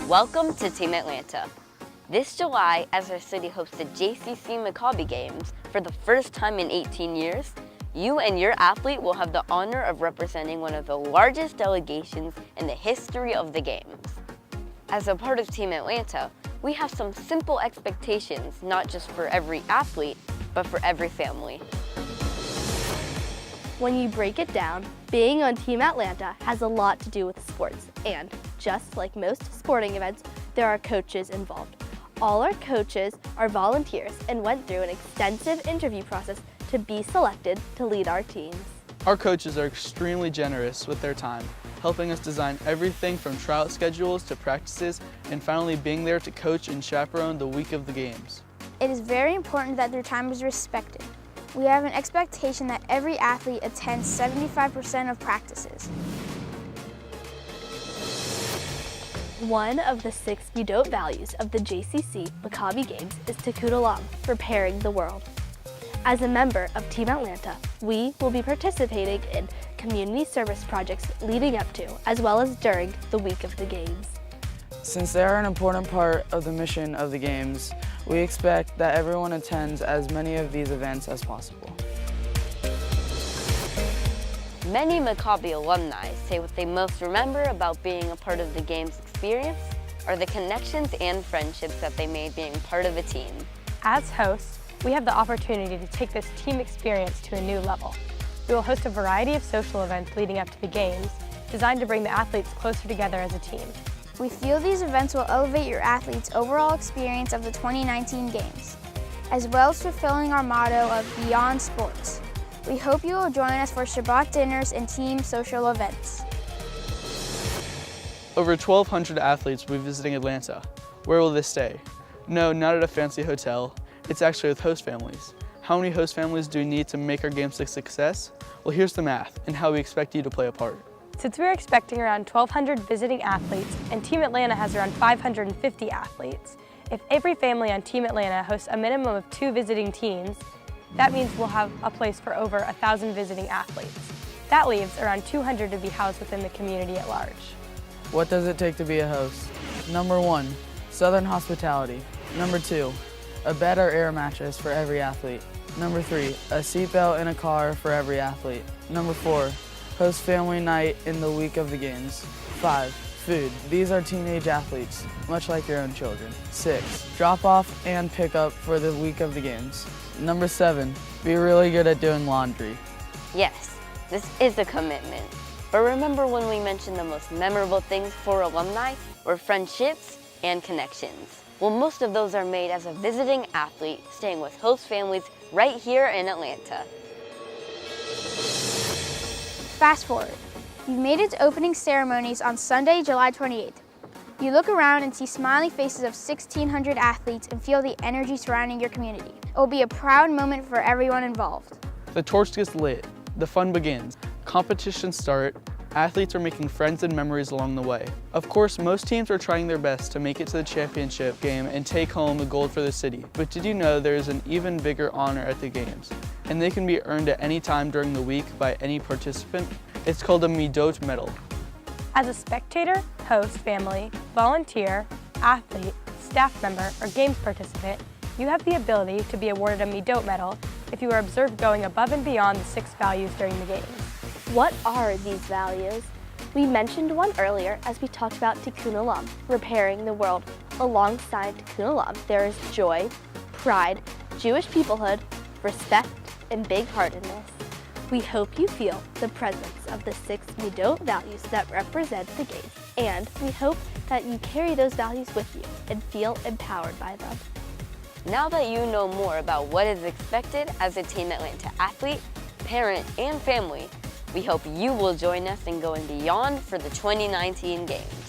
Welcome to Team Atlanta. This July, as our city hosts the JCC Maccabi Games for the first time in 18 years, you and your athlete will have the honor of representing one of the largest delegations in the history of the Games. As a part of Team Atlanta, we have some simple expectations, not just for every athlete, but for every family. When you break it down, being on Team Atlanta has a lot to do with sports, and just like most sporting events, there are coaches involved. All our coaches are volunteers and went through an extensive interview process to be selected to lead our teams. Our coaches are extremely generous with their time, helping us design everything from tryout schedules to practices, and finally being there to coach and chaperone the week of the games. It is very important that their time is respected. We have an expectation that every athlete attends 75% of practices. One of the 6 Udot values of the JCC Maccabi Games is Tikkun Olam, repairing the world. As a member of Team Atlanta, we will be participating in community service projects leading up to, as well as during, the week of the Games. Since they are an important part of the mission of the Games, we expect that everyone attends as many of these events as possible. Many Maccabi alumni say what they most remember about being a part of the Games experience are the connections and friendships that they made being part of a team. As hosts, we have the opportunity to take this team experience to a new level. We will host a variety of social events leading up to the Games, designed to bring the athletes closer together as a team. We feel these events will elevate your athletes' overall experience of the 2019 Games, as well as fulfilling our motto of Beyond Sports. We hope you will join us for Shabbat dinners and team social events. Over 1,200 athletes will be visiting Atlanta. Where will they stay? No, not at a fancy hotel. It's actually with host families. How many host families do we need to make our games a success? Well, here's the math and how we expect you to play a part. Since we're expecting around 1,200 visiting athletes and Team Atlanta has around 550 athletes, if every family on Team Atlanta hosts a minimum of 2 visiting teams, that means we'll have a place for over 1,000 visiting athletes. That leaves around 200 to be housed within the community at large. What does it take to be a host? Number 1, Southern hospitality. Number 2, a bed or air mattress for every athlete. Number 3, a seatbelt in a car for every athlete. Number 4, host family night in the week of the Games. 5, food. These are teenage athletes, much like your own children. 6, drop off and pick up for the week of the Games. Number 7, be really good at doing laundry. Yes, this is a commitment. But remember when we mentioned the most memorable things for alumni were friendships and connections. Well, most of those are made as a visiting athlete staying with host families right here in Atlanta. Fast forward. You've made it to opening ceremonies on Sunday, July 28th. You look around and see smiling faces of 1,600 athletes and feel the energy surrounding your community. It will be a proud moment for everyone involved. The torch gets lit, the fun begins, competitions start, athletes are making friends and memories along the way. Of course, most teams are trying their best to make it to the championship game and take home the gold for the city. But did you know there is an even bigger honor at the Games? And they can be earned at any time during the week by any participant. It's called a Midot medal. As a spectator, host family, volunteer, athlete, staff member, or Games participant, you have the ability to be awarded a Midot medal if you are observed going above and beyond the 6 values during the Games. What are these values? We mentioned one earlier as we talked about Tikkun Olam, repairing the world. Alongside Tikkun Olam, there is joy, pride, Jewish peoplehood, respect, and big-heartedness. We hope you feel the presence of the 6 Midot values that represent the Games, and we hope that you carry those values with you and feel empowered by them. Now that you know more about what is expected as a Team Atlanta athlete, parent, and family, we hope you will join us in going beyond for the 2019 Games.